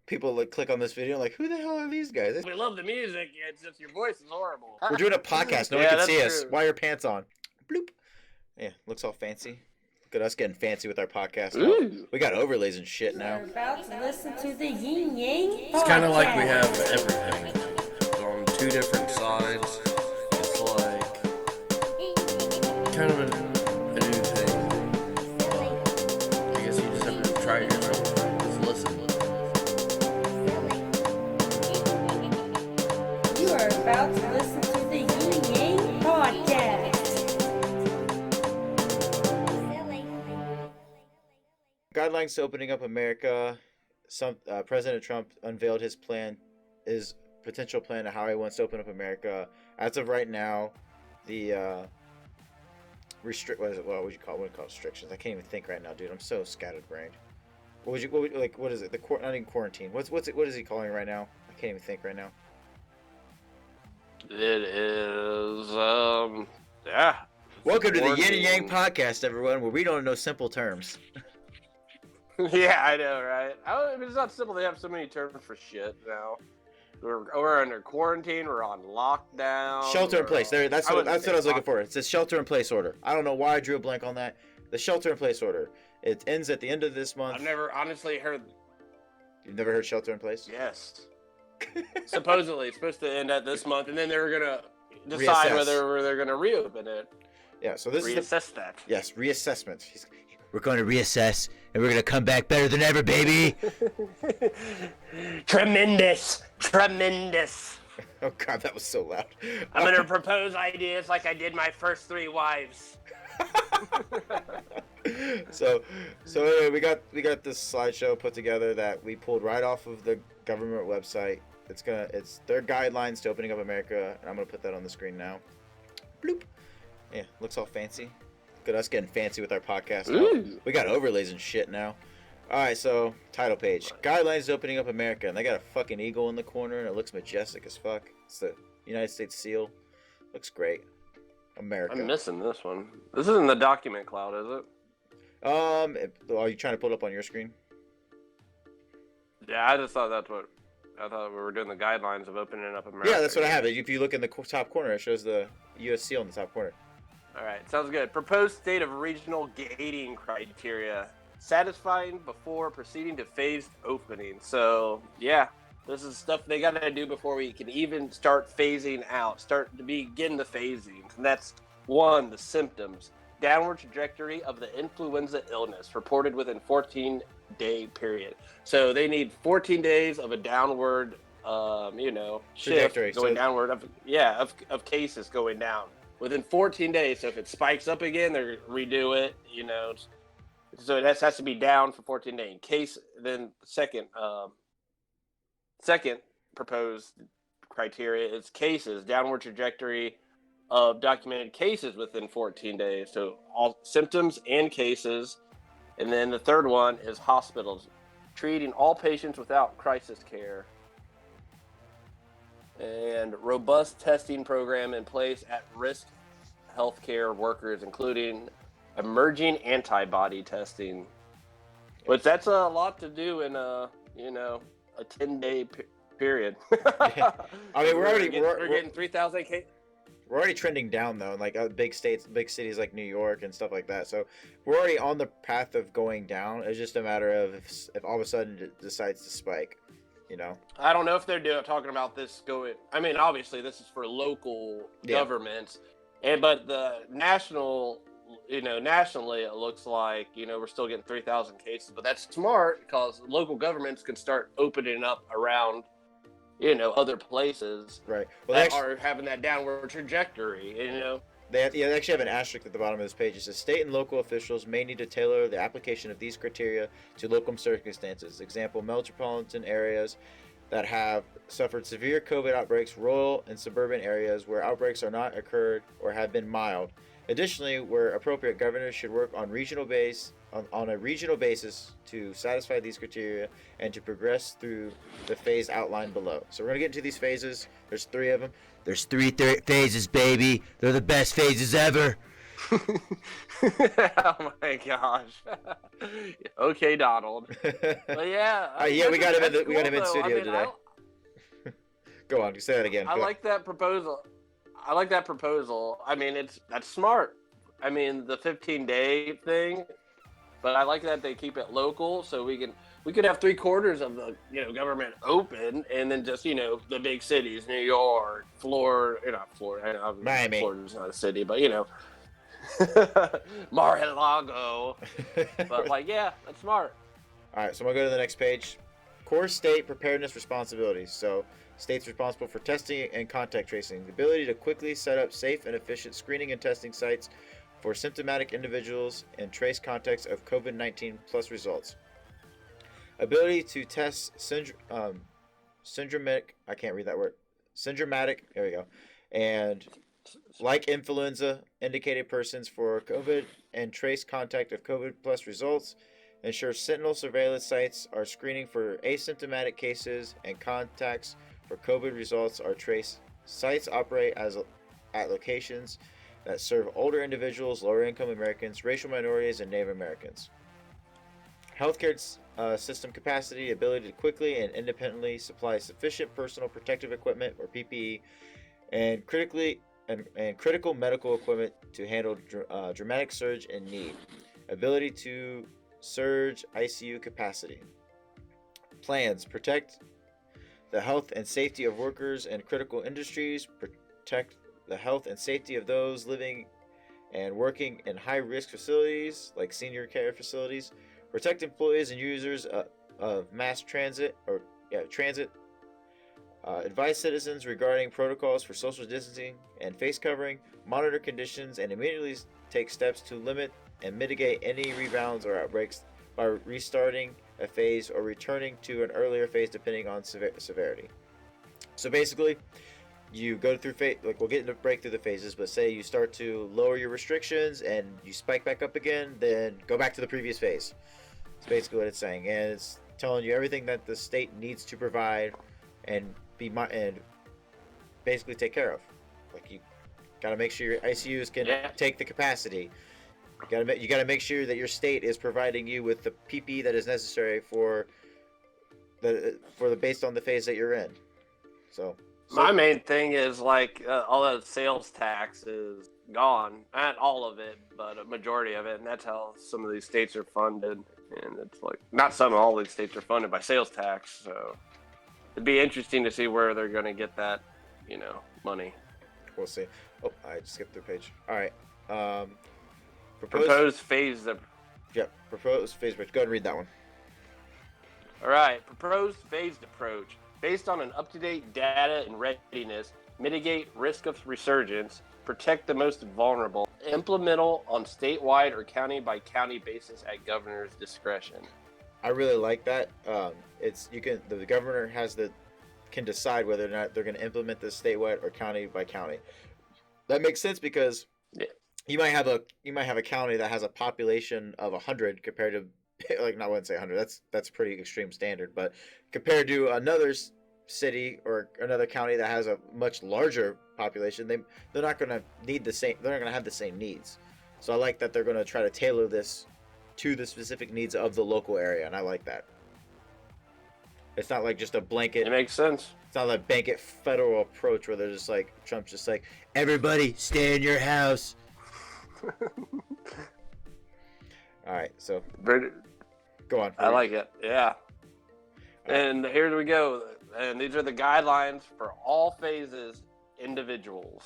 people like click on this video like, who the hell are these guys? We love the music. It's just your voice is horrible. We're doing a podcast. No one can see us. Why are your pants on? Bloop. Yeah, looks all fancy. Look at us getting fancy with our podcast. We got overlays and shit now. You're about to listen to the Yin Yang Podcast. It's kind of like we have everything on two different sides. It's like kind of a new thing. I guess you just have to try it yourself. Just listen. You are about to listen to the Yin Yang Podcast. Guidelines to opening up America. President Trump unveiled his potential plan to how he wants to open up America. As of right now, the what would you call restrictions? I can't even think right now, dude. I'm so scatterbrained. What is it? Not even quarantine. What is he calling it right now? I can't even think right now. It is yeah. Welcome to the Yin and Yang Podcast, everyone, where we don't know simple terms. Yeah, I know, right? It's not simple. They have so many terms for shit now. We're under quarantine. We're on lockdown. Shelter in place. That's what I was looking for. It says shelter in place order. I don't know why I drew a blank on that. The shelter in place order. It ends at the end of this month. I've never honestly heard. You've never heard shelter in place? Yes. Supposedly, it's supposed to end at this month, and then they're gonna decide whether they're gonna reopen it. Yeah. So this reassess that. Yes, reassessment. We're going to reassess, and we're going to come back better than ever, baby. Tremendous. Oh, God, that was so loud. I'm going to propose ideas like I did my first 3 wives. So anyway, we got this slideshow put together that we pulled right off of the government website. It's their guidelines to opening up America, and I'm going to put that on the screen now. Bloop. Yeah, looks all fancy. Look at us getting fancy with our podcast. We got overlays and shit now. Alright, so title page. Guidelines to opening up America. And they got a fucking eagle in the corner and it looks majestic as fuck. It's the United States seal. Looks great. America. I'm missing this one. This isn't the document cloud, is it? Are you trying to pull it up on your screen? Yeah, I just thought I thought we were doing the guidelines of opening up America. Yeah, that's what I have. If you look in the top corner, it shows the U.S. seal in the top corner. All right, sounds good. Proposed state of regional gating criteria satisfying before proceeding to phased opening. So, yeah, this is stuff they got to do before we can even start phasing out, start to begin the phasing. And that's 1, the symptoms. Downward trajectory of the influenza illness reported within 14-day period. So they need 14 days of a downward, shift going downward of cases going down. Within 14 days, so if it spikes up again, they redo it, So it has to be down for 14 days. In case, then second proposed criteria is cases, downward trajectory of documented cases within 14 days. So all symptoms and cases. And then the third one is hospitals, treating all patients without crisis care. And robust testing program in place at risk healthcare workers, including emerging antibody testing. Which that's a lot to do in a 10-day period. Yeah. I mean, we're getting 3,000 cases. We're already trending down though, in like big cities like New York and stuff like that. So we're already on the path of going down. It's just a matter of if all of a sudden it decides to spike. I don't know if they're talking about this going. I mean, obviously this is for local governments, but the nationally it looks like we're still getting 3,000 cases. But that's smart because local governments can start opening up around other places, right? That are having that downward trajectory. They actually have an asterisk at the bottom of this page. It says state and local officials may need to tailor the application of these criteria to local circumstances. Example, metropolitan areas that have suffered severe COVID outbreaks, rural and suburban areas where outbreaks are not occurred or have been mild. Additionally, where appropriate, governors should work on a regional basis to satisfy these criteria and to progress through the phase outlined below. So we're going to get into these phases. There's 3 of them. There's 3 phases, baby. They're the best phases ever. Oh my gosh. Okay, Donald. But yeah, Yeah, we got him in. that's We got cool, him in though. studio I mean, today. Go on, say that again. I Go. like that proposal. I like that proposal. I mean, that's smart. I mean, the 15-day thing, but I like that they keep it local, so we could have 3/4 of the government open, and then just the big cities, New York, Florida, not Florida, Miami. Florida's not a city, but Mar-a-Lago. But like, yeah, that's smart. All right, so I'm gonna go to the next page. Core state preparedness responsibilities. So, states responsible for testing and contact tracing. The ability to quickly set up safe and efficient screening and testing sites for symptomatic individuals and trace contacts of COVID-19 plus results. Ability to test syndromic. I can't read that word. Syndromatic. There we go. And like influenza indicated persons for COVID and trace contact of COVID plus results. Ensure sentinel surveillance sites are screening for asymptomatic cases and contacts for COVID results are traced. Sites operate at locations that serve older individuals, lower income Americans, racial minorities, and Native Americans. Healthcare system capacity, ability to quickly and independently supply sufficient personal protective equipment or PPE and critical medical equipment to handle dramatic surge in need. Ability to surge ICU capacity. Plans protect the health and safety of workers and critical industries, protect the health and safety of those living and working in high-risk facilities like senior care facilities, protect employees and users of mass transit advise citizens regarding protocols for social distancing and face covering, monitor conditions, and immediately take steps to limit and mitigate any rebounds or outbreaks by restarting a phase or returning to an earlier phase depending on severity. So basically, you go through we'll get into break through the phases, but say you start to lower your restrictions and you spike back up again, then go back to the previous phase. That's basically what it's saying, and it's telling you everything that the state needs to provide and basically take care of. Like, you gotta make sure your ICUs can take the capacity. You gotta make sure that your state is providing you with the PPE that is necessary for the based on the phase that you're in. So my main thing is like all that sales tax is gone. Not all of it, but a majority of it, and that's how some of these states are funded. And it's like not some, all these states are funded by sales tax. So it'd be interesting to see where they're going to get that, money. We'll see. Oh, I just skipped the page. All right. Proposed phased. Yeah, proposed phased approach. Go ahead and read that one. All right. Proposed phased approach. Based on an up-to-date data and readiness, mitigate risk of resurgence, protect the most vulnerable, implemental on statewide or county-by-county basis at governor's discretion. I really like that. The governor can decide whether or not they're going to implement this statewide or county by county. That makes sense because you might have a county that has a population of 100 compared to I wouldn't say 100. That's pretty extreme standard, but compared to another city or another county that has a much larger population, they're not going to need the same. They're not going to have the same needs. So I like that they're going to try to tailor this to the specific needs of the local area, and I like that. It's not like just a blanket. It makes sense. It's not like a blanket federal approach where they're just like Trump's just like, everybody stay in your house. All right, so go on. I like it. Yeah. And here we go. And these are the guidelines for all phases, individuals.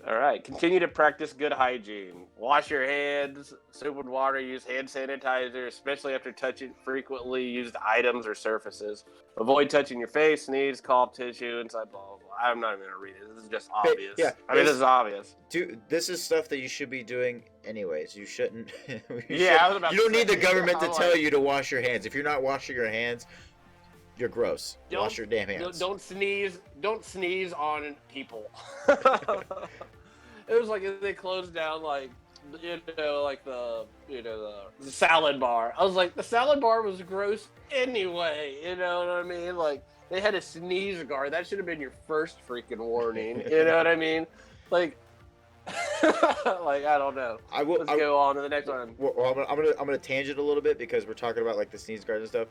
All right. Continue to practice good hygiene. Wash your hands, soap and water. Use hand sanitizer, especially after touching frequently used items or surfaces. Avoid touching your face, sneeze, cough, tissue, inside, blah, blah, blah. I'm not even going to read it. This is just obvious. Yeah, this is obvious. This is stuff that you should be doing anyways. You shouldn't. You don't need the government to tell you to wash your hands. If you're not washing your hands, you're gross. Wash your damn hands. Don't sneeze on people. It was like they closed down the salad bar. I was like, the salad bar was gross anyway. You know what I mean? Like, they had a sneeze guard. That should have been your first freaking warning. You know what I mean? Like, Like, I don't know. I will. Let's go on to the next one. Well, I'm gonna tangent a little bit because we're talking about like the sneeze guards and stuff.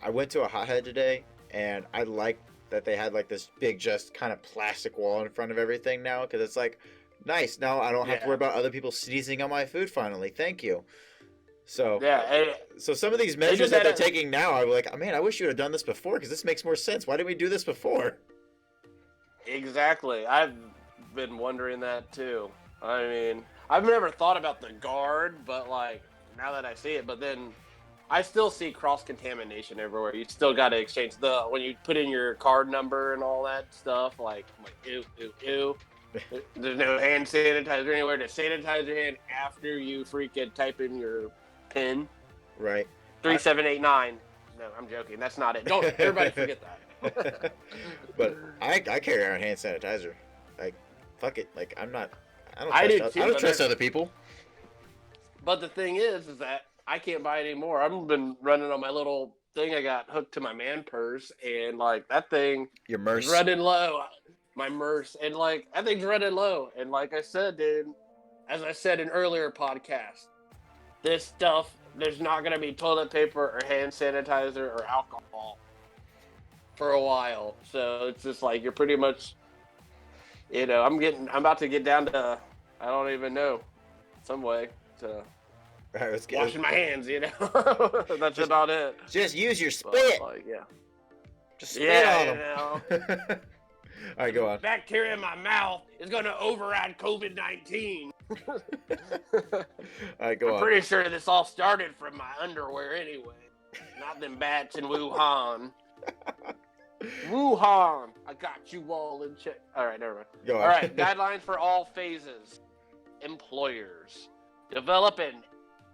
I went to a hothead today, and I like that they had like this big, just kind of plastic wall in front of everything now, because it's like nice. Now I don't have to worry about other people sneezing on my food. Finally, thank you. So Yeah. so some of these measures that they're taking now, I'm like, man, I wish you would have done this before, because this makes more sense. Why didn't we do this before? Exactly. I've been wondering that too. I mean, I've never thought about the guard, but like now that I see it, but then I still see cross contamination everywhere. You still got to exchange when you put in your card number and all that stuff. Like, I'm like ew, ew, ew. There's no hand sanitizer anywhere to sanitize your hand after you freaking type in your PIN. Right. 3789. No, I'm joking. That's not it. Don't everybody forget that. But I carry around hand sanitizer. Like, fuck it. Like, I don't trust other people. But the thing is that I can't buy it anymore. I've been running on my little thing I got hooked to my man purse, and like that thing, your MERS, running low. My MERS, and like that thing's running low. And like I said, dude, as I said in earlier podcasts, this stuff, there's not gonna be toilet paper or hand sanitizer or alcohol for a while. So it's just like you're pretty much, I'm about to get down to, I don't even know, some way to washing my hands. That's about it. Just use your spit. But, like, yeah. Just spit on them. All right, go on. Bacteria in my mouth is going to override COVID-19. All right, go on. I'm pretty sure this all started from my underwear anyway. Not them bats in Wuhan. Wuhan. I got you all in check. All right, never mind. Go on. All right, guidelines for all phases. Employers. Develop and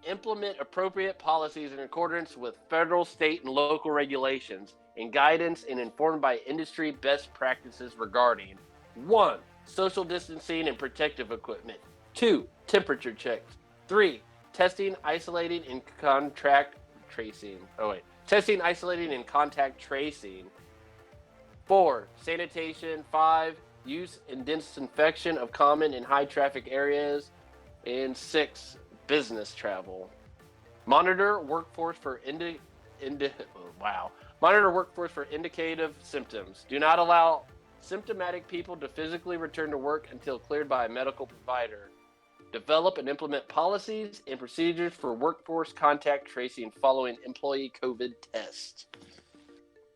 implement appropriate policies in accordance with federal, state, and local regulations and guidance and informed by industry best practices regarding 1. Social distancing and protective equipment. 2. Temperature checks. 3. Testing, isolating, and contact tracing. Testing, isolating, and contact tracing. 4. Sanitation. 5. Use and disinfection of common and high traffic areas. And 6. Business travel. Monitor workforce for Monitor workforce for indicative symptoms. Do not allow symptomatic people to physically return to work until cleared by a medical provider. Develop and implement policies and procedures for workforce contact tracing following employee COVID test.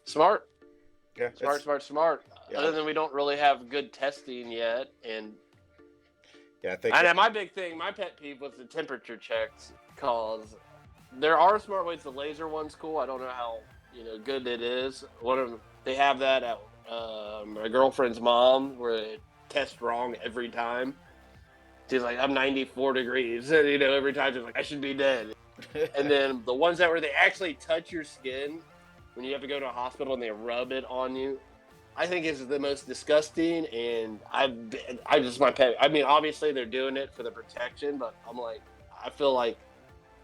Smart. Yeah, Smart. Yeah. Other than we don't really have good testing yet, and yeah, I think. And my big thing, my pet peeve was the temperature checks, because there are smart ways. The laser one's cool. I don't know how good it is. They have that at my girlfriend's mom, where it tests wrong every time. She's like, I'm 94 degrees, and every time she's like, I should be dead. And then the ones where they actually touch your skin when you have to go to a hospital and they rub it on you, I think is the most disgusting. And I just my pet. I mean, obviously they're doing it for the protection, but I'm like, I feel like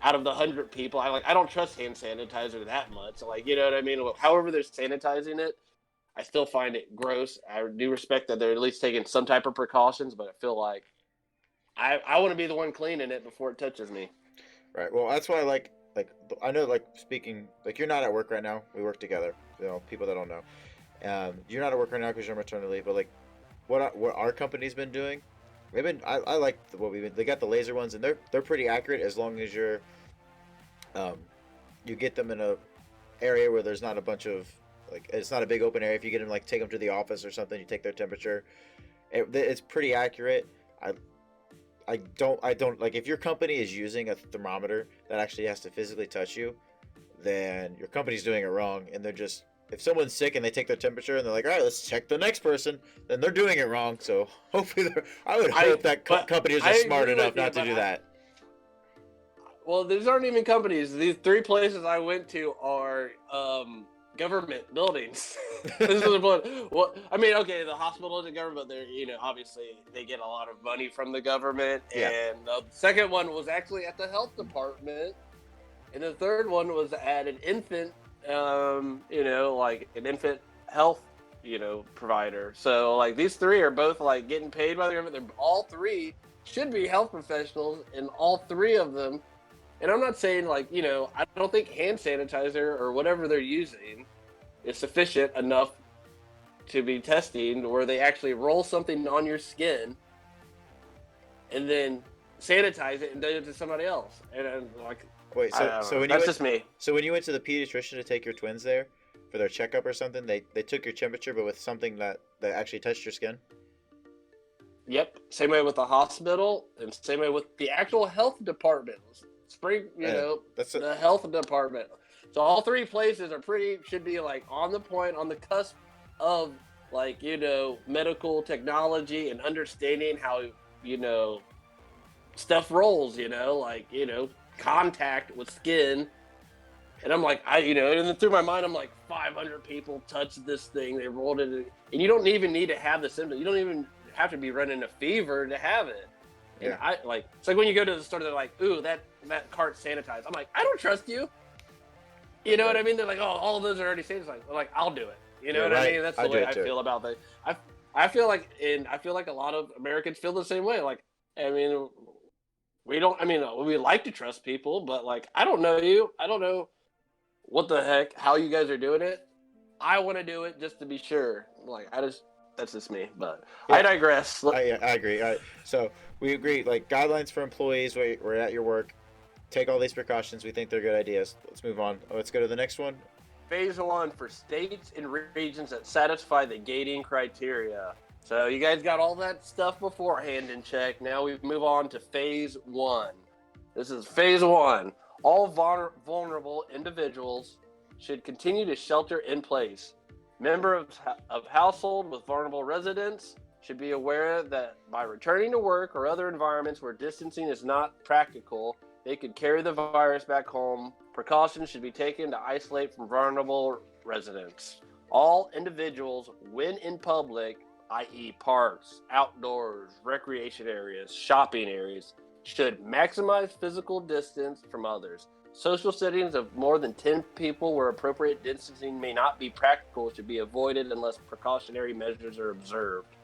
out of the 100 people, I don't trust hand sanitizer that much. Like, you know what I mean? However they're sanitizing it, I still find it gross. I do respect that they're at least taking some type of precautions, but I feel like I want to be the one cleaning it before it touches me. Right. Well, that's why I know, speaking, you're not at work right now. We work together. People that don't know. You're not at work right now because you're on maternity leave. But what our company's been doing, I like what we've been. They got the laser ones, and they're pretty accurate as long as you're, you get them in a area where there's not a bunch of it's not a big open area. If you get them take them to the office or something, you take their temperature. It's pretty accurate. I don't if your company is using a thermometer that actually has to physically touch you, then your company's doing it wrong. And they're just, if someone's sick and they take their temperature and they're like, all right, let's check the next person, then they're doing it wrong. So hopefully I would hope that companies are smart enough not to do that. Well, these aren't even companies. These 3 places I went to are government buildings. This is well, I mean, okay, the hospital is a government, but they're, obviously they get a lot of money from the government. Yeah. And the second one was actually at the health department, and the third one was at an infant, an infant health, provider. So these 3 are both getting paid by the government. They're all 3 should be health professionals, and all three of them. And I'm not saying like, I don't think hand sanitizer or whatever they're using is sufficient enough to be testing where they actually roll something on your skin and then sanitize it and do it to somebody else. And I'm like, Wait, so when that's just me. So when you went to the pediatrician to take your twins there for their checkup or something, they took your temperature, but with something that actually touched your skin. Yep. Same way with the hospital, and same way with the actual health department. The health department. So all three places should be like on the point, on the cusp of like, medical technology and understanding how, stuff rolls, contact with skin. And I'm like, and then through my mind, I'm like, 500 people touched this thing. They rolled it. And you don't even need to have the symptoms. You don't even have to be running a fever to have it. And Yeah. it's like when you go to the store, they're like, ooh, that cart's sanitized. I'm like, I don't trust you. You know what I mean? They're like, oh, all of those are already sanitized. I'm like, I'll do it. You know what I mean? That's the way I feel about that. I feel like a lot of Americans feel the same way. Like, we like to trust people, but like, I don't know you. I don't know what the heck, how you guys are doing it. I want to do it just to be sure. Like, that's just me, but yeah. I digress. I agree. So we agree, like guidelines for employees, we're at your work. Take all these precautions. We think they're good ideas. Let's move on. Let's go to the next one. Phase 1 for states and regions that satisfy the gating criteria. So you guys got all that stuff beforehand in check. Now we move on to Phase 1. This is Phase 1. All vulnerable individuals should continue to shelter in place. Members of household with vulnerable residents should be aware that by returning to work or other environments where distancing is not practical, they could carry the virus back home. Precautions should be taken to isolate from vulnerable residents. All individuals, when in public, i.e. parks, outdoors, recreation areas, shopping areas, should maximize physical distance from others. Social settings of more than 10 people where appropriate distancing may not be practical should be avoided unless precautionary measures are observed.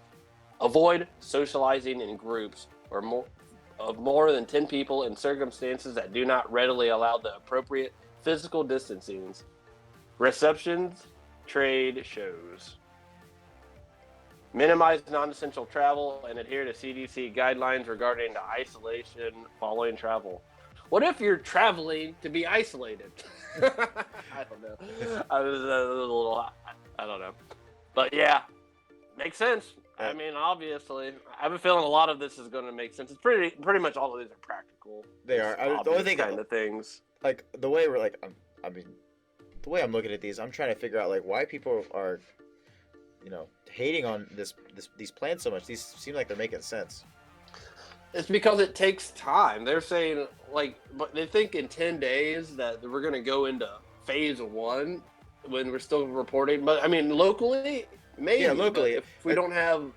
Avoid socializing in groups or more than 10 people in circumstances that do not readily allow the appropriate physical distancing. Receptions, trade shows. Minimize non-essential travel and adhere to CDC guidelines regarding the isolation following travel. What if you're traveling to be isolated? I don't know. I don't know. But yeah, makes sense. I mean, obviously, I have a feeling a lot of this is going to make sense. It's pretty much all of these are practical. They are. The only thing, kind of things. Like the way we're like, the way I'm looking at these, I'm trying to figure out like why people are, hating on these plans so much. These seem like they're making sense. It's because it takes time. They're saying but they think in 10 days that we're going to go into Phase 1 when we're still reporting. But I mean, locally. Maybe, yeah, locally. If we don't have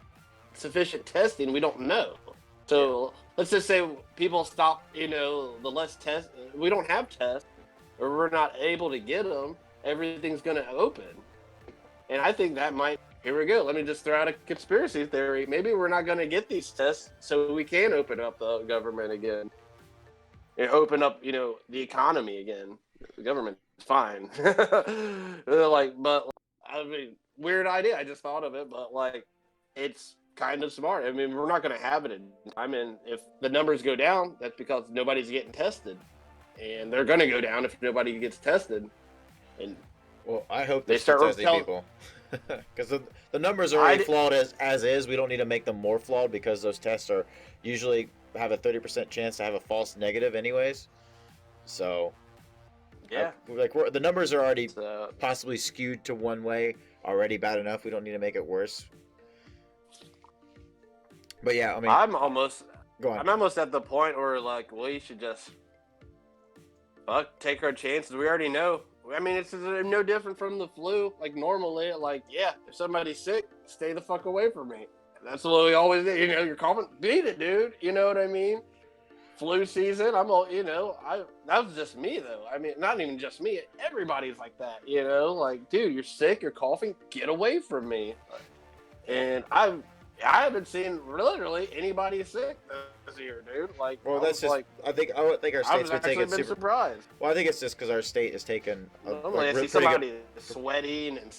sufficient testing, we don't know. So let's just say people stop, the less test. We don't have tests, or we're not able to get them. Everything's going to open. And I think that might, here we go. Let me just throw out a conspiracy theory. Maybe we're not going to get these tests so we can open up the government again. And open up, the economy again. The government's fine. Weird idea. I just thought of it, but it's kind of smart. I mean, we're not going to have it. If the numbers go down, that's because nobody's getting tested, and they're going to go down if nobody gets tested. And well, I hope they start testing people, because the numbers are already flawed as is. We don't need to make them more flawed because those tests are usually have a 30% chance to have a false negative, anyways. So. Yeah. The numbers are already possibly skewed to one way. Already bad enough. We don't need to make it worse. But yeah, I mean, I'm almost at the point where we should just take our chances. We already know. I mean, it's no different from the flu. Normally, if somebody's sick, stay the fuck away from me. That's what we always do. You're coughing, beat it, dude. You know what I mean? Flu season, that was just me though. I mean, not even just me. Everybody's like that, dude, you're sick, you're coughing, get away from me. And I haven't seen literally anybody sick this year, dude. Like, Well, I that's was just. like, I think our I state's was been actually taking been super. surprised. Well, I think it's just because our state has taken Normally, I see pretty good. somebody sweating and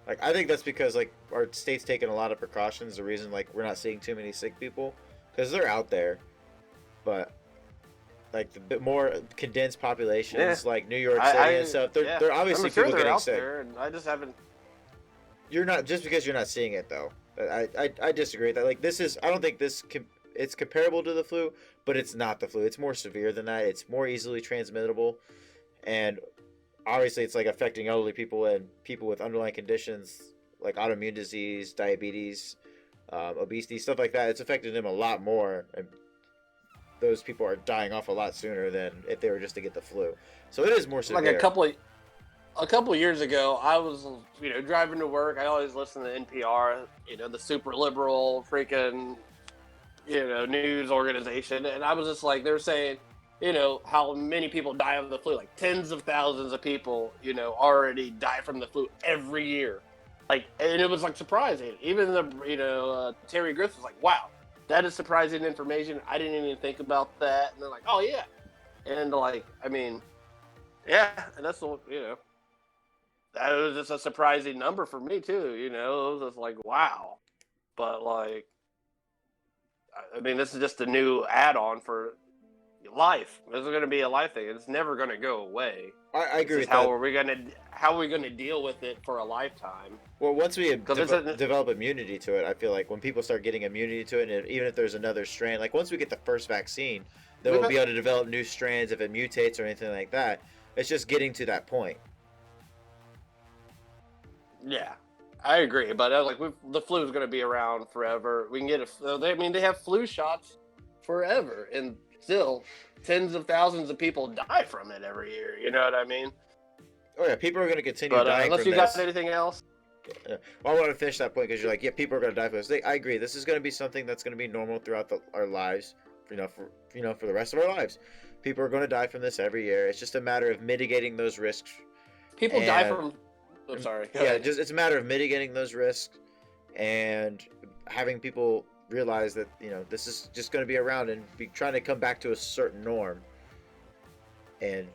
Like, I think that's because like our state's taken a lot of precautions. The reason like we're not seeing too many sick people, because they're out there, but like the bit more condensed populations, like New York City and stuff, yeah. they're obviously I'm sure people they're getting out sick. there, and I just haven't. You're not just because you're not seeing it though. I disagree with that. Like this is I don't think it's comparable to the flu, but it's not the flu. It's more severe than that. It's more easily transmittable, and obviously it's like affecting elderly people and people with underlying conditions like autoimmune disease, diabetes, obesity, stuff like that. It's affecting them a lot more, and those people are dying off a lot sooner than if they were just to get the flu. So it is more severe. Like a couple years ago, I was, driving to work. I always listen to NPR, the super liberal freaking, news organization. And I was just like, they're saying, how many people die of the flu. Like tens of thousands of people, already die from the flu every year. Like, and it was like surprising. Even Terry Griffin was like, wow, that is surprising information. I didn't even think about that. And they're like, oh yeah. And like, I mean, yeah, and that's the, that was just a surprising number for me too. It was just like, wow. But like, I mean, this is just a new add-on for life. This is going to be a life thing. It's never going to go away. I agree with how that. Are we going to deal with it for a lifetime? Well, once we Because develop immunity to it, I feel like when people start getting immunity to it, and even if there's another strain, like once we get the first vaccine, then we'll be able to develop new strands if it mutates or anything like that. It's just getting to that point. Yeah, I agree. But the flu is going to be around forever. We can get they have flu shots forever, and still tens of thousands of people die from it every year. You know what I mean? Oh yeah, people are going to continue But dying unless from you this. got anything else. Yeah. Well, I want to finish that point because you're like, yeah, people are going to die from this. I agree. This is going to be something that's going to be normal throughout our lives. For the rest of our lives, people are going to die from this every year. It's just a matter of mitigating those risks. People die from. I'm sorry. Yeah, it's a matter of mitigating those risks and having people realize that this is just going to be around and be trying to come back to a certain norm. And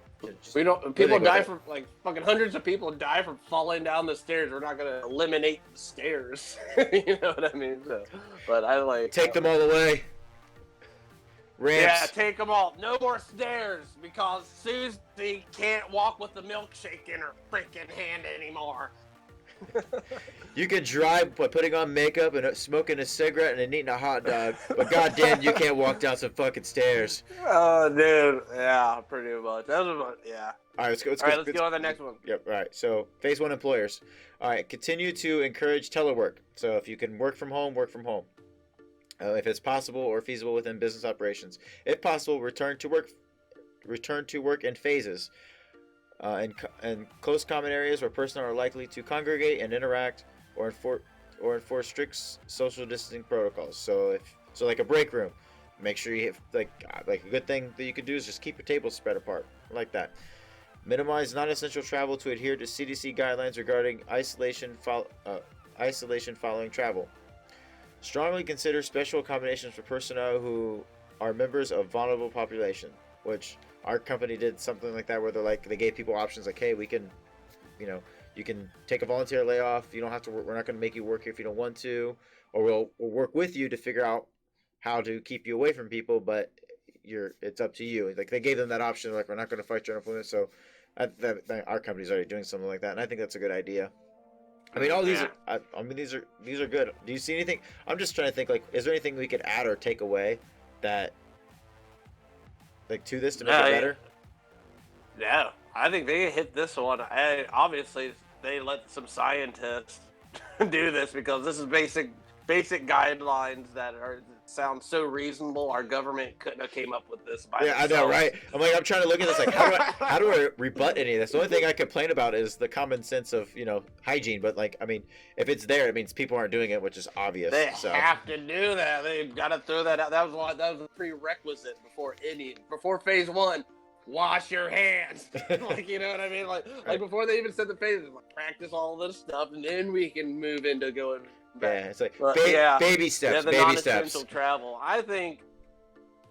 people die from like fucking hundreds of people die from falling down the stairs. We're not going to eliminate the stairs. You know what I mean? So, but I like take them all away. Ramps. Yeah, take them all. No more stairs because Susie can't walk with the milkshake in her freaking hand anymore. You can drive by putting on makeup and smoking a cigarette and eating a hot dog, but goddamn, you can't walk down some fucking stairs. Oh, dude. Yeah, pretty much. Yeah. All right, let's go. Let's go on to the next one. Yep. All right. So, phase 1 employers. All right, continue to encourage telework. So, if you can work from home, work from home. If it's possible or feasible within business operations. If possible, return to work in phases. In close common areas where personnel are likely to congregate and interact, or enforce strict social distancing protocols. So like a break room, make sure you have like a good thing that you could do is just keep your tables spread apart. I like that. Minimize non-essential travel to adhere to CDC guidelines regarding isolation following travel. Strongly consider special accommodations for personnel who are members of vulnerable population, which our company did something like that where they gave people options like, hey, we can, you can take a volunteer layoff. You don't have to work. We're not going to make you work here if you don't want to, or we'll work with you to figure out how to keep you away from people, but it's up to you. Like they gave them that option. Like, we're not going to fight your unemployment. So our company's already doing something like that. And I think that's a good idea. I mean, all these are. These are good. Do you see anything? I'm just trying to think. Like, is there anything we could add or take away that, to this to make it better? Yeah, I think they hit this one. Obviously, they let some scientists do this because this is basic guidelines that sound so reasonable. Our government couldn't have came up with this by themselves. I know, right? I'm trying to look at this like, how do I rebut any of this? The only thing I complain about is the common sense of hygiene. But if it's there, it means people aren't doing it, which is obvious. They have to do that. They've got to throw that out. That was a prerequisite before phase 1. wash your hands. Like, you know what I mean? Like before they even said the phases, like, practice all this stuff, and then we can move into going back. Yeah, it's like But, baby steps, the baby non-essential steps. travel. I think,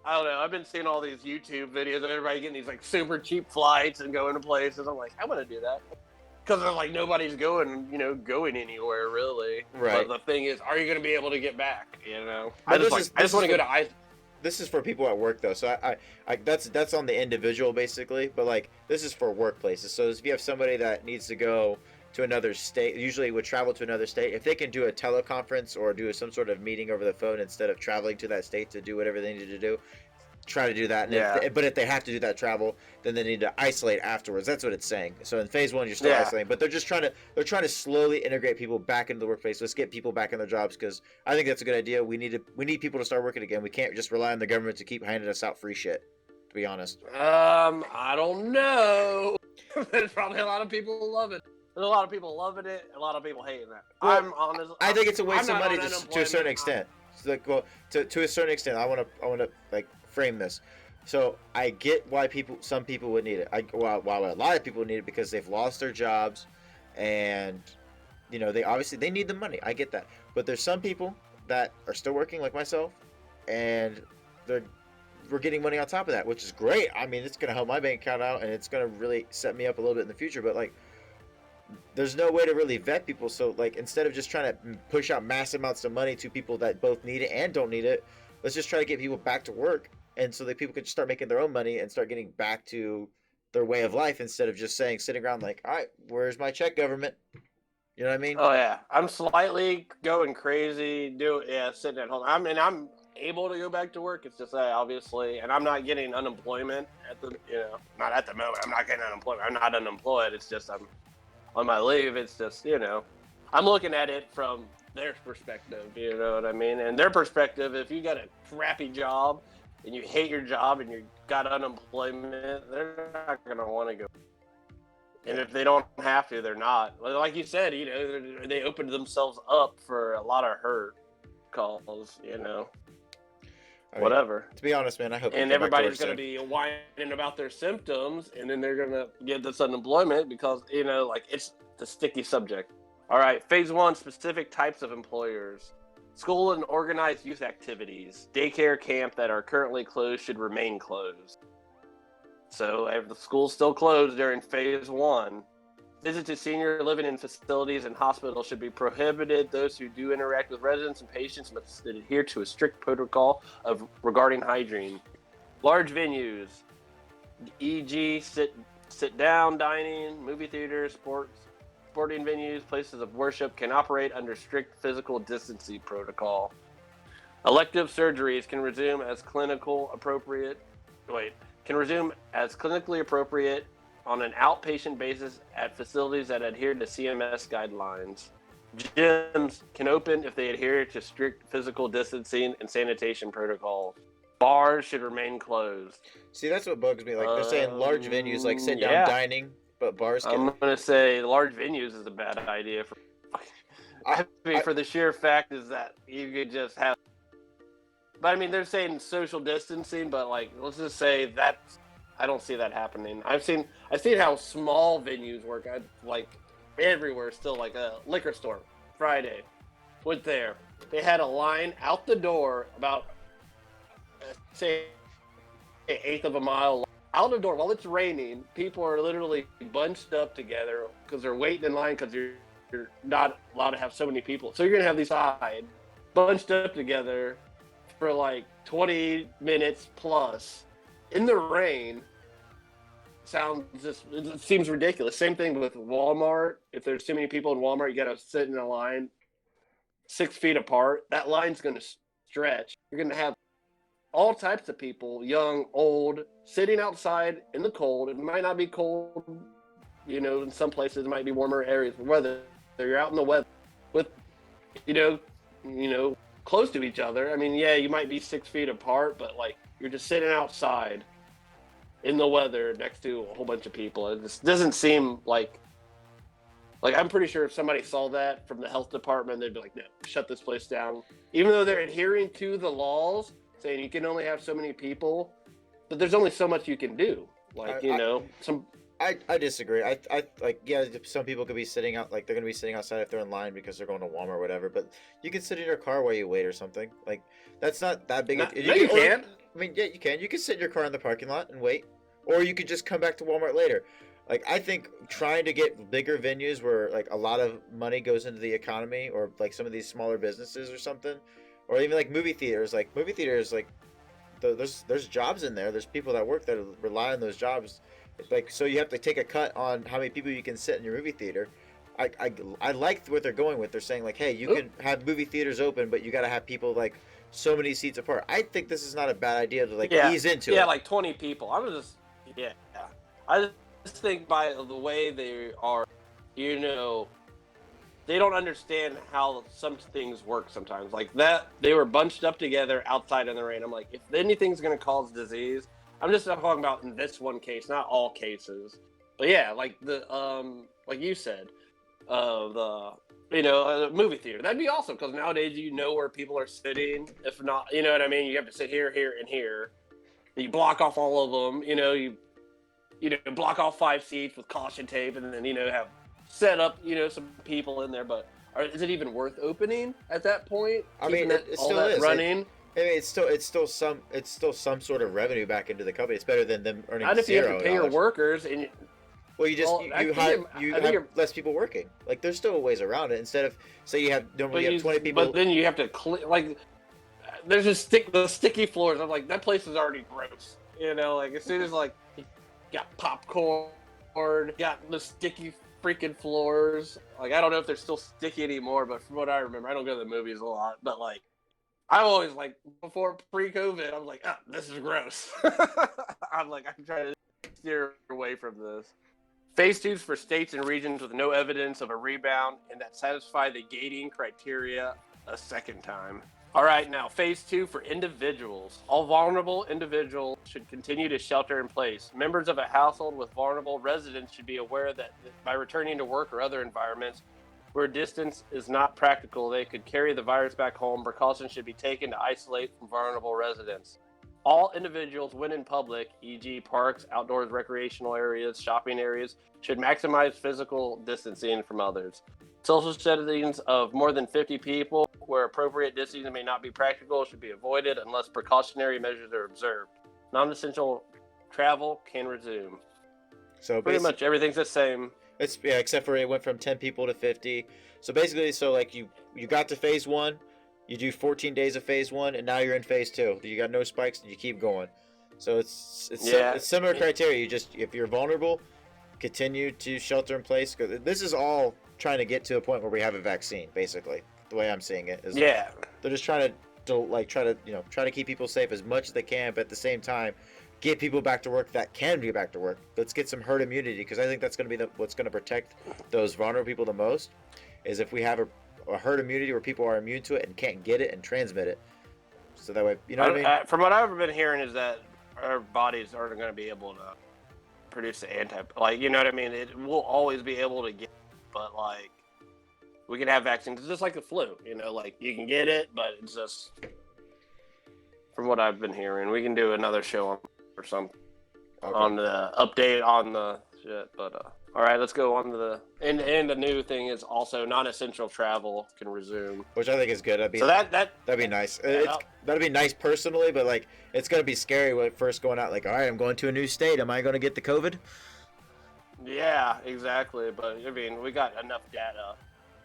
I don't know. I've been seeing all these YouTube videos of everybody getting these like super cheap flights and going to places. I'm like, I want to do that because like nobody's going anywhere really. Right. But the thing is, are you going to be able to get back? You know, But I just want to go to Iceland. This is for people at work though, so I that's on the individual basically, but like this is for workplaces. So if you have somebody that needs to go to another state, usually would travel to another state, if they can do a teleconference or do some sort of meeting over the phone instead of traveling to that state to do whatever they need to do, try to do that. And but if they have to do that travel, then they need to isolate afterwards. That's what it's saying. So in phase 1, you're still isolating, but they're trying to slowly integrate people back into the workplace. Let's get people back in their jobs, because I think that's a good idea. We need people to start working again. We can't just rely on the government to keep handing us out free shit, to be honest. I don't know. There's probably a lot of people who love it. There's a lot of people loving it, a lot of people hating it. Well, I'm honest. I think it's a waste of money to a unemployment. certain extent. So like, well, to a certain extent, I want to like frame this. So I get why some people would need it. Why a lot of people need it, because they've lost their jobs, and they need the money. I get that, but there's some people that are still working, like myself, and we're getting money on top of that, which is great. I mean, it's gonna help my bank account out, and it's gonna really set me up a little bit in the future. But like, there's no way to really vet people. So like, instead of just trying to push out mass amounts of money to people that both need it and don't need it, let's just try to get people back to work, and so that people can start making their own money and start getting back to their way of life, instead of just sitting around like, all right, where's my check, government? You know what I mean? Oh yeah, I'm slightly going crazy. Sitting at home. I'm able to go back to work. It's just obviously, and I'm not getting unemployment not at the moment. I'm not getting unemployment. I'm not unemployed. It's just I'm on my leave. It's just I'm looking at it from their perspective. You know what I mean? And their perspective, if you got a crappy job and you hate your job and you got unemployment, they're not gonna want to go. And if they don't have to, they're not. Like you said, they opened themselves up for a lot of hurt calls. I mean, whatever. To be honest, man, I hope. And everybody's going to be whining about their symptoms, and then they're going to get this unemployment because it's the sticky subject. All right, phase 1: specific types of employers. School and organized youth activities. Daycare camp that are currently closed should remain closed. So if the school's still closed during phase 1, visits to senior living in facilities and hospitals should be prohibited. Those who do interact with residents and patients must adhere to a strict protocol regarding hygiene. Large venues, e.g., sit-down dining, movie theaters, sporting venues, places of worship can operate under strict physical distancing protocol. Elective surgeries can resume as clinically appropriate on an outpatient basis at facilities that adhere to CMS guidelines. Gyms can open if they adhere to strict physical distancing and sanitation protocols. Bars should remain closed. See, that's what bugs me. Like, they're saying large venues, like sit-down dining, but bars can... I'm going to say large venues is a bad idea. For the sheer fact is that you could just have... But, I mean, they're saying social distancing, but, like, let's just say that's... I don't see that happening. I've seen how small venues work. Everywhere still, like a liquor store. Friday, went there. They had a line out the door about, say, an eighth of a mile out the door while it's raining. People are literally bunched up together because they're waiting in line because you're not allowed to have so many people. So you're gonna have these side bunched up together for like 20 minutes plus in the rain. It seems ridiculous. Same thing with Walmart. If there's too many people in Walmart, you gotta sit in a line 6 feet apart. That line's gonna stretch. You're gonna have all types of people, young, old, sitting outside in the cold. It might not be cold, in some places it might be warmer areas, but whether you're out in the weather with, close to each other. I mean, yeah, you might be 6 feet apart, but like you're just sitting outside in the weather next to a whole bunch of people. It just doesn't seem like I'm pretty sure if somebody saw that from the health department, they'd be like, no, shut this place down. Even though they're adhering to the laws, saying you can only have so many people, but there's only so much you can do. Like, I, some. I disagree. I like, yeah, some people could be sitting out, like they're gonna be sitting outside if they're in line because they're going to Walmart or whatever. But you can sit in your car while you wait or something. Like that's not that big. No, you can't. I mean, yeah, you can. You can sit in your car in the parking lot and wait, or you could just come back to Walmart later. Like I think trying to get bigger venues where like a lot of money goes into the economy, or like some of these smaller businesses or something, or even like movie theaters. Like movie theaters, like there's jobs in there. There's people that work that rely on those jobs. Like so, you have to take a cut on how many people you can sit in your movie theater. I like what they're going with. They're saying like, hey, you can have movie theaters open, but you got to have people like so many seats apart. I think this is not a bad idea to like Yeah, ease into yeah, it. like 20 people. I was just, yeah. I just think by the way they are, you know, they don't understand how some things work sometimes. Like that, they were bunched up together outside in the rain. I'm like, if anything's going to cause disease, I'm just not talking about in this one case, not all cases. But yeah, like like you said, the movie theater. That'd be awesome because nowadays you know where people are sitting. If not, you know what I mean. You have to sit here, here, and here. You block off all of them. You block off 5 seats with caution tape, and then have set up some people in there. But is it even worth opening at that point? I mean, it still is running. I mean, it's still some sort of revenue back into the company. It's better than them earning Not if you have to pay your $0. workers and. Well, you just Well, you have less people working. Like there's still ways around it. Instead of say you have normally you have 20 people. But then you have to like there's just the sticky floors. I'm like that place is already gross. Like as soon as like you got popcorn, got the sticky freaking floors. Like I don't know if they're still sticky anymore, but from what I remember, I don't go to the movies a lot. But like I always like before pre-COVID, I'm like, this is gross. I'm trying to steer away from this. Phase 2 is for states and regions with no evidence of a rebound and that satisfy the gating criteria a second time. All right, now phase 2 for individuals. All vulnerable individuals should continue to shelter in place. Members of a household with vulnerable residents should be aware that by returning to work or other environments where distance is not practical, they could carry the virus back home. Precautions should be taken to isolate from vulnerable residents. All individuals, when in public, e.g. parks, outdoors recreational areas, shopping areas, should maximize physical distancing from others. Social settings of more than 50 people, where appropriate distancing may not be practical, should be avoided unless precautionary measures are observed. Non-essential travel can resume. So pretty much everything's the same. It's except for it went from 10 people to 50. So basically, like you got to phase 1. You do 14 days of phase 1, and now you're in phase 2. You got no spikes, and you keep going. So it's similar criteria. You just, if you're vulnerable, continue to shelter in place. Because this is all trying to get to a point where we have a vaccine. Basically, the way I'm seeing it is, they're just trying to keep people safe as much as they can, but at the same time, get people back to work that can be back to work. Let's get some herd immunity, because I think that's going to be what's going to protect those vulnerable people the most. Is if we have a herd immunity where people are immune to it and can't get it and transmit it. So that way, what I mean? From what I've been hearing is that our bodies aren't going to be able to produce the you know what I mean? It will always be able to get, but like we can have vaccines. It's just like the flu, like you can get it, but it's just from what I've been hearing. We can do another show on the update on the shit, but all right, let's go on to the new thing is also non-essential travel can resume, which I think is good. That'd be nice. That'd be nice personally, but like it's gonna be scary when first going out. Like, all right, I'm going to a new state. Am I gonna get the COVID? Yeah, exactly. But I mean, we got enough data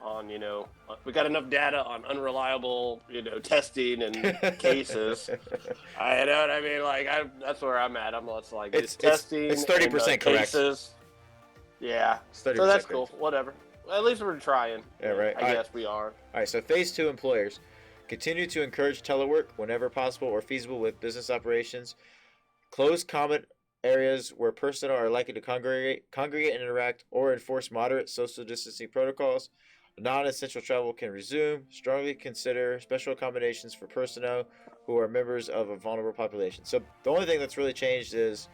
on unreliable testing and cases. I know what I mean. Like that's where I'm at. It's testing. It's 30% correct. Cases. Yeah, so that's cool. Whatever. Well, at least we're trying. Yeah, right. I guess we are. All right, so phase 2 employers. Continue to encourage telework whenever possible or feasible with business operations. Close common areas where personnel are likely to congregate and interact, or enforce moderate social distancing protocols. Non-essential travel can resume. Strongly consider special accommodations for personnel who are members of a vulnerable population. So the only thing that's really changed is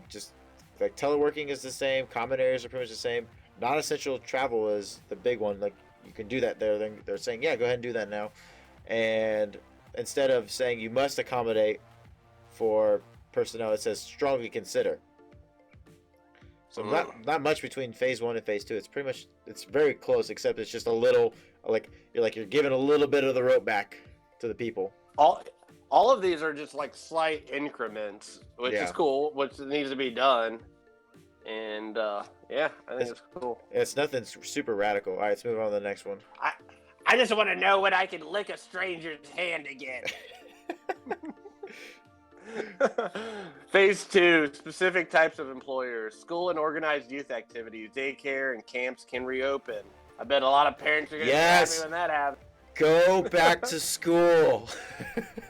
just like teleworking is the same, common areas are pretty much the same. Non-essential travel is the big one. Like you can do that there. They're saying, yeah, go ahead and do that now. And instead of saying you must accommodate for personnel, it says strongly consider. So not much between phase 1 and phase 2. It's pretty much, it's very close, except it's just a little, you're giving a little bit of the rope back to the people. All of these are just like slight increments, which is cool, which needs to be done. And I think it's cool. It's nothing super radical. All right, let's move on to the next one. I just want to know when I can lick a stranger's hand again. Phase 2, specific types of employers. School and organized youth activities, daycare and camps can reopen. I bet a lot of parents are going to be happy when that happens. Go back to school.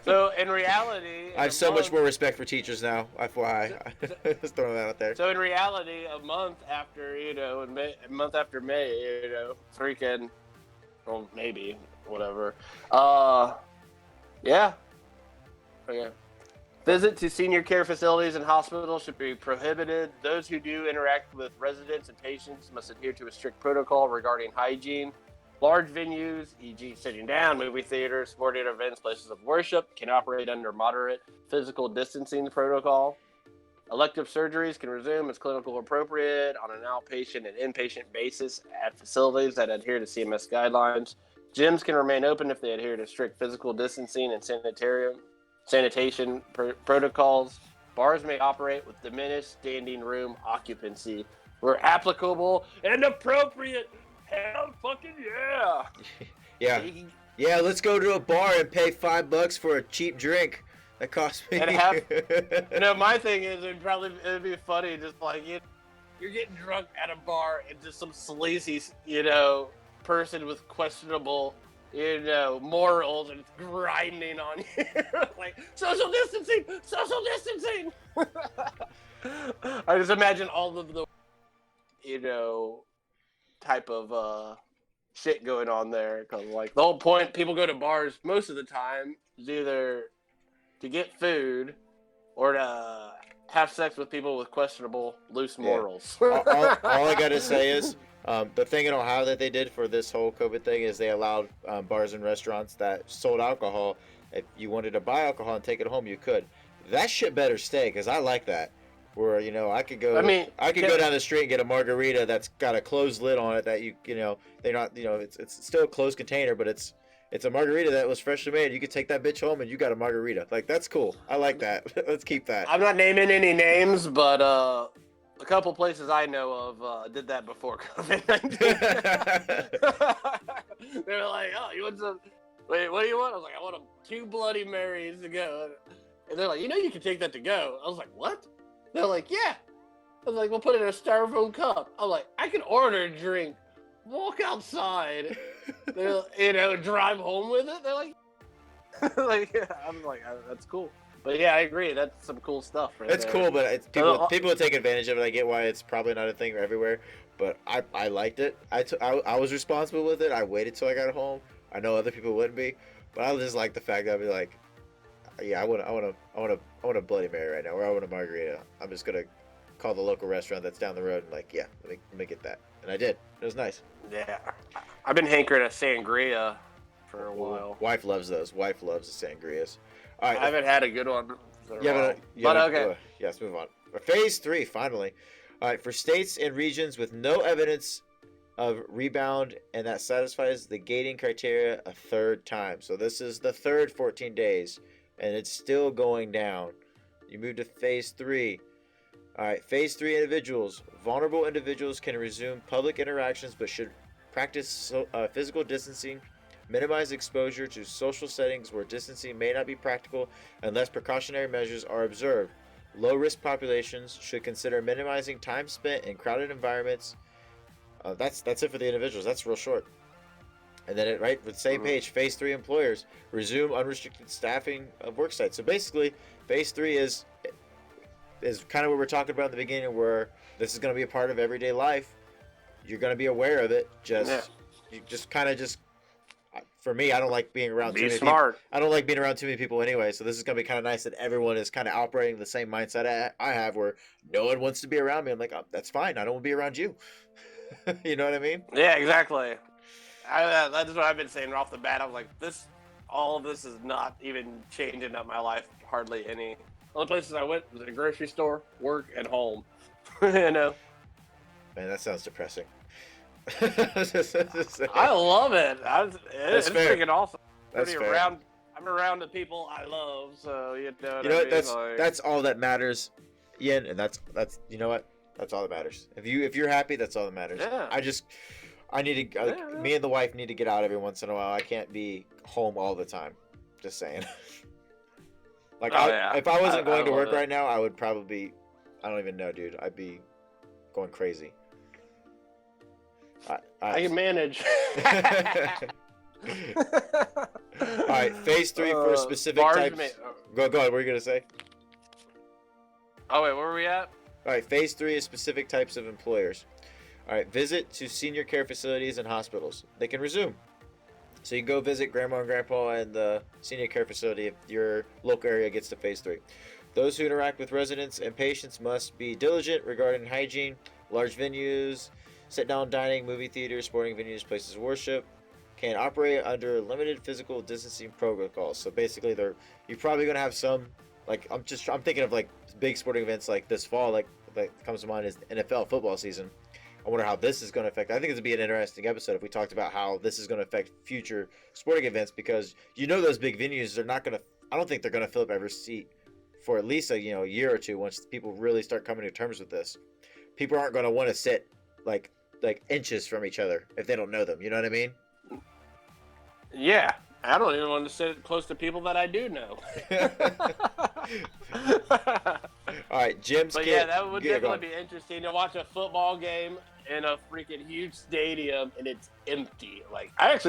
So in reality, I have so much more respect for teachers now. FYI, just throwing that out there. So in reality, a month after May, freaking, well, maybe whatever. Yeah. Okay. Visit to senior care facilities and hospitals should be prohibited. Those who do interact with residents and patients must adhere to a strict protocol regarding hygiene. Large venues, e.g. sitting down, movie theaters, sporting events, places of worship, can operate under moderate physical distancing protocol. Elective surgeries can resume as clinical appropriate on an outpatient and inpatient basis at facilities that adhere to CMS guidelines. Gyms can remain open if they adhere to strict physical distancing and sanitation protocols. Bars may operate with diminished standing room occupancy where applicable and appropriate. Hell fucking yeah. Yeah, let's go to a bar and pay $5 for a cheap drink that cost me. My thing is, it'd be funny, just like, you're getting drunk at a bar and just some sleazy, person with questionable, morals and grinding on you. Like, social distancing. I just imagine all of the, type of shit going on there, because like the whole point people go to bars most of the time is either to get food or to have sex with people with questionable loose morals. All I gotta say is the thing in Ohio that they did for this whole COVID thing is they allowed bars and restaurants that sold alcohol. If you wanted to buy alcohol and take it home, you could. That shit better stay, because I like that. Where I could go. I could go down the street and get a margarita that's got a closed lid on it. That they're not. It's still a closed container, but it's a margarita that was freshly made. You could take that bitch home and you got a margarita. Like, that's cool. I like that. Let's keep that. I'm not naming any names, but a couple places I know of did that before COVID-19. They were like, "Oh, you want some? Wait, what do you want?" I was like, "I want 2 Bloody Marys to go." And they're like, "You can take that to go." I was like, "What?" They're like, "Yeah." I was like, "We'll put it in a styrofoam cup." I'm like, "I can order a drink, walk outside, drive home with it." They're like, I'm like, "That's cool." But yeah, I agree. That's some cool stuff. It's cool, but it's people take advantage of it. I get why it's probably not a thing everywhere, but I liked it. I was responsible with it. I waited till I got home. I know other people wouldn't be, but I just like the fact that I'd be like, yeah, I want a Bloody Mary right now, or I want a margarita. I'm just gonna call the local restaurant that's down the road and like, yeah, let me get that, and I did. It was nice. Yeah, I've been hankering a sangria for a while. Wife loves those. Wife loves the sangrias. All right, I haven't had a good one. But okay. Yes, move on. Phase 3, finally. All right, for states and regions with no evidence of rebound and that satisfies the gating criteria a third time. So this is the third 14 days. And it's still going down. You move to phase 3. All right, phase 3 individuals. Vulnerable individuals can resume public interactions but should practice physical distancing, minimize exposure to social settings where distancing may not be practical unless precautionary measures are observed. Low-risk populations should consider minimizing time spent in crowded environments. That's it for the individuals. That's real short. And then with the same page, phase 3 employers resume unrestricted staffing of work sites. So basically, phase 3 is kind of what we're talking about in the beginning, where this is going to be a part of everyday life. You're going to be aware of it. For me, I don't like being around too many people. I don't like being around too many people anyway. So this is going to be kind of nice that everyone is kind of operating the same mindset I have, where no one wants to be around me. I'm like, oh, that's fine. I don't want to be around you. You know what I mean? Yeah, exactly. That's what I've been saying off the bat. I was like, all of this is not even changing up my life hardly any. Only places I went was the grocery store, work, and home. You know. Man, that sounds depressing. I love it. It's fair. freaking awesome. That's fair. I'm around the people I love, so you know what You know I what? mean? That's all that matters, Ian, and that's you know what? That's all that matters. If you're happy, that's all that matters. Yeah. I need to me and the wife need to get out every once in a while. I can't be home all the time. Just saying. Like if I wasn't going to work right now, I would probably I don't even know, dude. I'd be going crazy. I can manage. All right, phase 3 for specific types. Go ahead. What were you gonna say? Oh wait, where were we at? All right, phase 3 is specific types of employers. All right, visit to senior care facilities and hospitals. They can resume. So you can go visit grandma and grandpa and the senior care facility if your local area gets to phase 3. Those who interact with residents and patients must be diligent regarding hygiene, large venues, sit-down dining, movie theaters, sporting venues, places of worship. Can operate under limited physical distancing protocols. So basically, you're probably gonna have some like I'm thinking of like big sporting events like this fall, like that comes to mind is NFL football season. I wonder how this is going to affect. I think this would be an interesting episode if we talked about how this is going to affect future sporting events because those big venues are not going to. I don't think they're going to fill up every seat for at least a year or two once people really start coming to terms with this. People aren't going to want to sit like inches from each other if they don't know them. You know what I mean? Yeah, I don't even want to sit close to people that I do know. All right, Jim's. But yeah, that would definitely be interesting to watch a football game in a freaking huge stadium and it's empty. Like I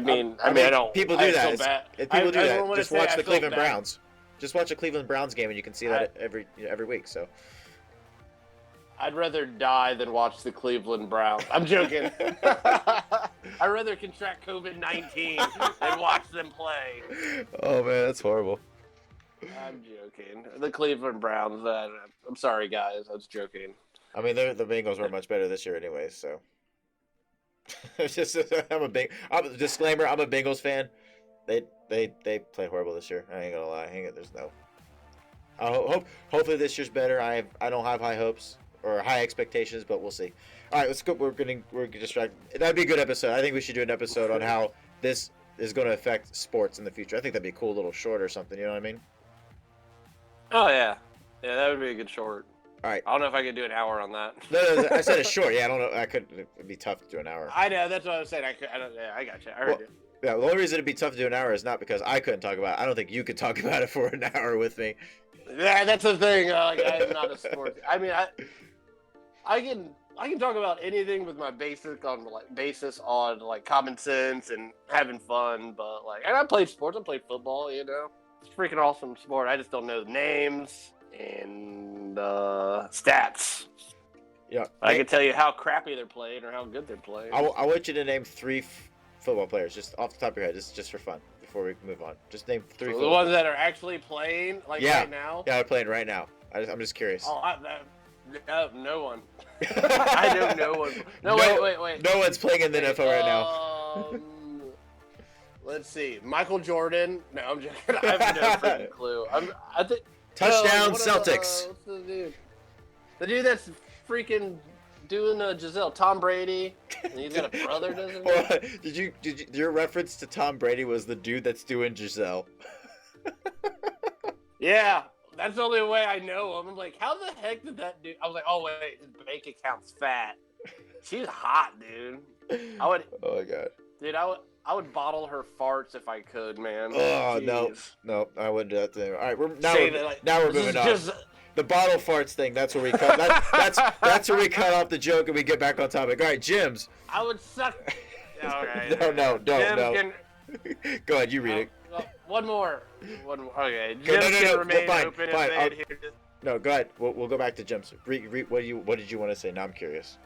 mean, I don't. People do that. People do that. Just watch the Cleveland bad. Browns. Just watch a Cleveland Browns game and you can see that every week. So. I'd rather die than watch the Cleveland Browns. I'm joking. I'd rather contract COVID-19 than watch them play. Oh man, that's horrible. I'm joking. The Cleveland Browns. I'm sorry, guys. I was joking. I mean, the Bengals were much better this year, anyway. So, it's just disclaimer. I'm a Bengals fan. They play horrible this year. I ain't gonna lie. There's no. Hopefully this year's better. I don't have high hopes or high expectations, but we'll see. All right, let's go. We're distracted. That'd be a good episode. I think we should do an episode on how this is going to affect sports in the future. I think that'd be a cool little short or something. You know what I mean? Oh yeah, that would be a good short. All right. I don't know if I could do an hour on that. No, I said a short. Yeah, I don't know. It'd be tough to do an hour. I know. That's what I was saying. I got you. I heard you. Yeah, the only reason it'd be tough to do an hour is not because I couldn't talk about it. I don't think you could talk about it for an hour with me. Yeah, that's the thing. I'm not a sports. I mean, I can talk about anything with my basis on common sense and having fun, but and I played sports. I played football. It's a freaking awesome sport. I just don't know the names and stats. Yeah, I can tell you how crappy they're playing or how good they're playing. I want you to name 3 football players, just off the top of your head, just for fun. Before we move on, just name 3. So the ones that are actually playing right now. Yeah, they're playing right now. I'm just curious. Oh, no one. I know no one. No, wait. No one's playing in the NFL right now. Let's see. Michael Jordan. No, I'm joking. I have no freaking clue. I think touchdown Celtics. What's the dude? The dude that's freaking doing Giselle. Tom Brady. And he's got a brother, doesn't he? Did your reference to Tom Brady was the dude that's doing Giselle? Yeah. That's the only way I know him. I'm like, how the heck did that dude? I was like, oh wait, his bank account's fat. She's hot, dude. Oh my god. Dude, I would bottle her farts if I could, man. Oh no, I wouldn't do that to him. All right, now we're moving on. The bottle farts thing. That's where we cut. That's where we cut off the joke and we get back on topic. All right, Jim's. I would suck. Okay. No. Go ahead, you read it. One more. Okay. Gyms can remain open. Fine. No, go ahead. We'll go back to gyms. What did you want to say? Now I'm curious.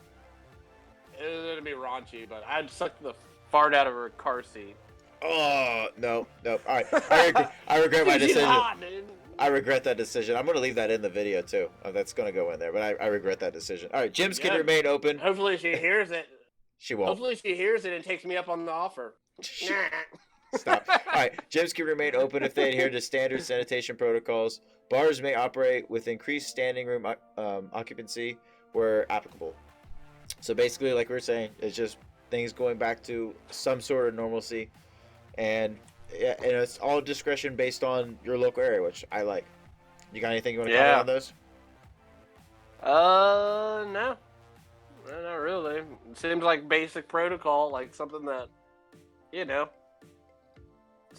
It's gonna be raunchy, but I'd suck the fart out of her car seat. Oh no. All right. I regret my decision. Hot, dude. I regret that decision. I'm gonna leave that in the video too. That's gonna go in there, but I regret that decision. All right, gyms can remain open. Hopefully she hears it. She won't. Hopefully she hears it and takes me up on the offer. Stop. All right. Gyms can remain open if they adhere to standard sanitation protocols. Bars may operate with increased standing room occupancy where applicable. So basically, like we were saying, it's just things going back to some sort of normalcy, and yeah, and it's all discretion based on your local area, which I like. You got anything you want to comment on those? No. No, not really. It seems like basic protocol, like something that, you know,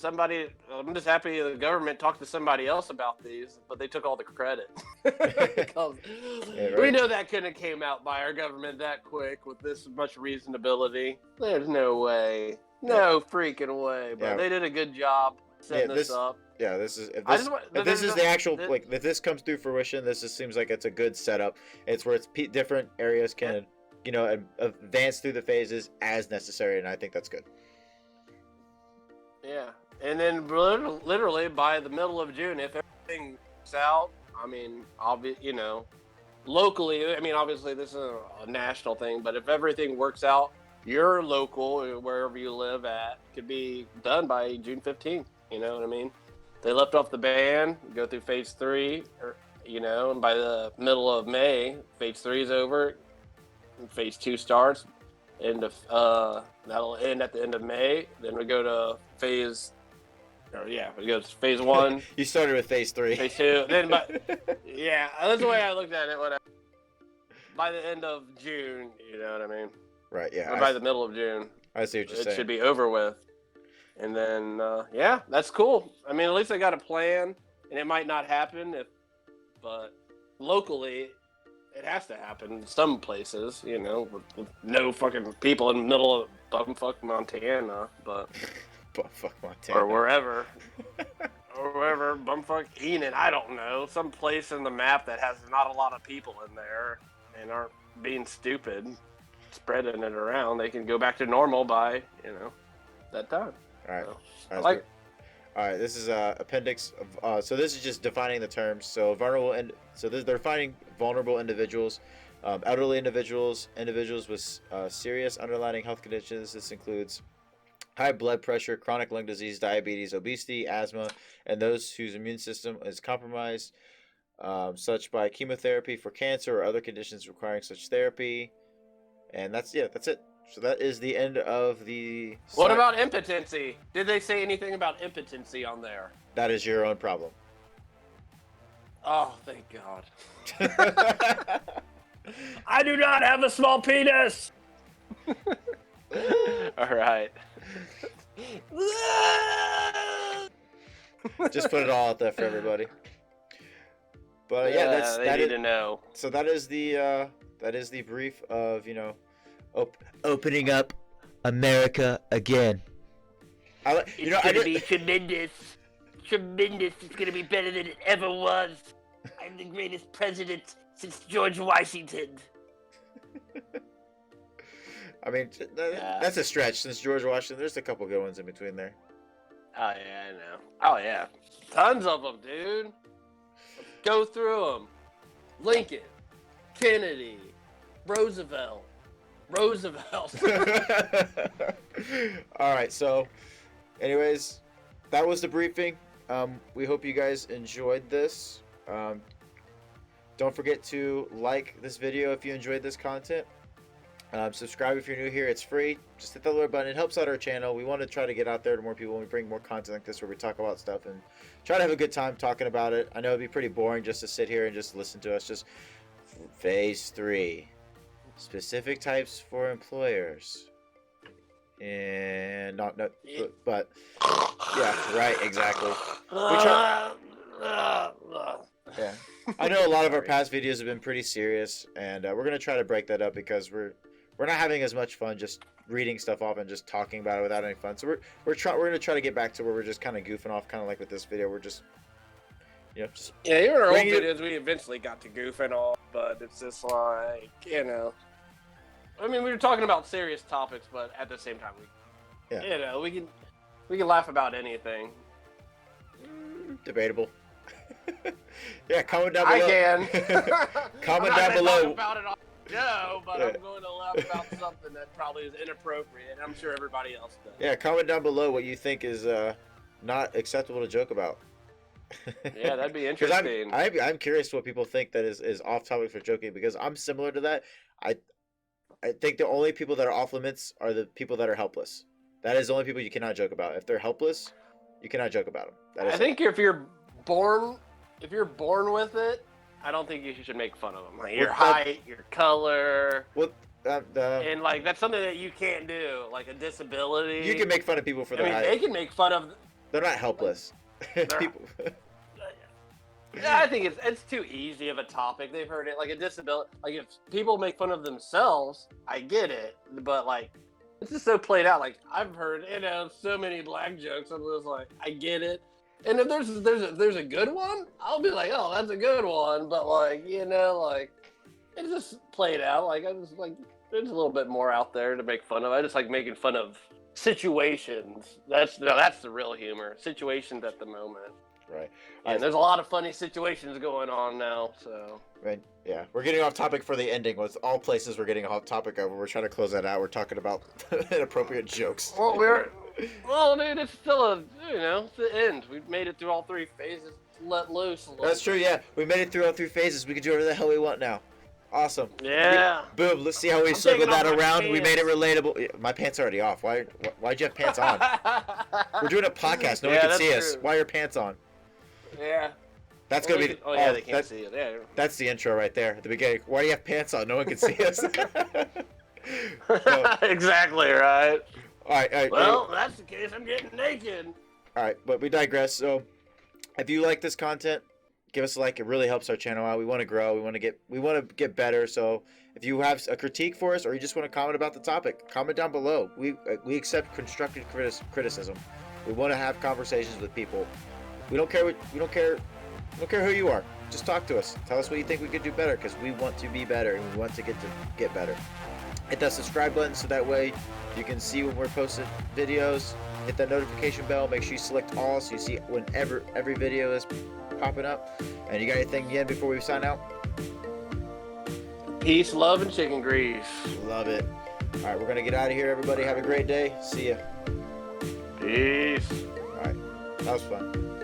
I'm just happy the government talked to somebody else about these, but they took all the credit. Because we know that couldn't have came out by our government that quick with this much reasonability. There's no way. No freaking way. But they did a good job setting this up. Yeah, this is if this is the actual if this comes through fruition, seems like it's a good setup. It's where different areas can advance through the phases as necessary, and I think that's good. Yeah, and then literally by the middle of June, if everything works out, I mean, locally, I mean, obviously this is a national thing, but if everything works out, your local, wherever you live at, could be done by June 15th. You know what I mean? They left off the ban, go through phase 3, and by the middle of May, phase 3 is over, and phase 2 starts. That'll end at the end of May. Then we go to phase 1. You started with phase 3. Phase 2. Then, that's the way I looked at it. Whatever. By the end of June, you know what I mean? Right. Yeah. Or by the middle of June. I see what you're saying. It should be over with. And then, that's cool. I mean, at least they got a plan, and it might not happen, but locally, it has to happen in some places, with no fucking people in the middle of bumfuck Montana, but bumfuck Montana, or wherever, bumfuck Enid, I don't know, some place in the map that has not a lot of people in there and aren't being stupid, spreading it around. They can go back to normal by that time. All right. So, all right. This is appendix. So this is just defining the terms. So they're defining vulnerable individuals, elderly individuals, individuals with serious underlying health conditions. This includes high blood pressure, chronic lung disease, diabetes, obesity, asthma, and those whose immune system is compromised, such by chemotherapy for cancer or other conditions requiring such therapy. And that's it. So that is the end of the... What about impotency? Did they say anything about impotency on there? That is your own problem. Oh, thank God. I do not have a small penis! All right. Just put it all out there for everybody. But they need to know. So that is the brief of, opening up America again. It's gonna be tremendous. Tremendous. It's gonna be better than it ever was. I'm the greatest president since George Washington. I mean, that's a stretch. Since George Washington, there's a couple good ones in between there. Oh, yeah, I know. Oh, yeah. Tons of them, dude. Let's go through them. Lincoln, Kennedy, Roosevelt. All right, so anyways, that was the briefing. We hope you guys enjoyed this. Don't forget to like this video if you enjoyed this content. Subscribe if you're new here. It's free. Just hit the alert button. It helps out our channel. We want to try to get out there to more people when we bring more content like this where we talk about stuff and try to have a good time talking about it. I know it'd be pretty boring just to sit here and just listen to us. Just phase 3. Specific types for employers. And but yeah, right, exactly. Yeah, I know a lot of our past videos have been pretty serious, and we're gonna try to break that up because we're not having as much fun just reading stuff off and just talking about it without any fun. So we're gonna try to get back to where we're just kind of goofing off, kind of like with this video. We're just even our old videos we eventually got to goofing off, but it's just like I mean, we were talking about serious topics, but at the same time, we can laugh about anything. Debatable. Yeah, comment down below. I can. Comment down below. show, but I'm going to laugh about something that probably is inappropriate. I'm sure everybody else does. Yeah, comment down below what you think is not acceptable to joke about. Yeah, that'd be 'Cause interesting. I'm curious what people think that is off topic for joking, because I'm similar to that. I think the only people that are off limits are the people that are helpless. That is the only people you cannot joke about. If they're helpless, you cannot joke about them. That is I think if you're born with it, I don't think you should make fun of them. Like your height, your color, and like that's something that you can't do. Like a disability. You can make fun of people for their height. They can make fun of. They're not helpless. People. Yeah, I think it's too easy of a topic. They've heard it like a disability. Like if people make fun of themselves, I get it. But like, it's just so played out. Like I've heard, so many black jokes. I'm just like, I get it. And if there's a good one, I'll be like, oh, that's a good one. But like, like it's just played out. Like I just like there's a little bit more out there to make fun of. I just like making fun of situations. That's the real humor. Situations at the moment. Right. And there's a lot of funny situations going on now, so. Right. Yeah, we're getting off topic for the ending. With all places we're getting off topic of, we're trying to close that out. We're talking about inappropriate jokes. Well, dude, it's still it's the end. We've made it through all 3 phases. Let loose. That's true. Yeah, we made it through all 3 phases. We can do whatever the hell we want now. Awesome. Yeah. Boom. Let's see how we circle that around. We made it pants. relatable. My pants are already off. Why'd you have pants on? We're doing a podcast. Nobody can see us. Why are your pants on? Yeah. That's gonna be. Oh yeah, they can't see it. Yeah. That's the intro right there at the beginning. Why do you have pants on? No one can see us. So, Exactly right. all right. Well, that's the case. I'm getting naked. All right, but we digress. So, if you like this content, give us a like. It really helps our channel out. We want to grow. We want to get better. So, if you have a critique for us, or you just want to comment about the topic, comment down below. We accept constructive criticism. We want to have conversations with people. We don't care who you are. Just talk to us. Tell us what you think we could do better, because we want to be better and we want to get better. Hit that subscribe button so that way you can see when we're posting videos. Hit that notification bell. Make sure you select all so you see whenever every video is popping up. And you got anything again before we sign out? Peace, love, and chicken grease. Love it. All right, we're gonna get out of here. Everybody have a great day. See ya. Peace. All right, that was fun.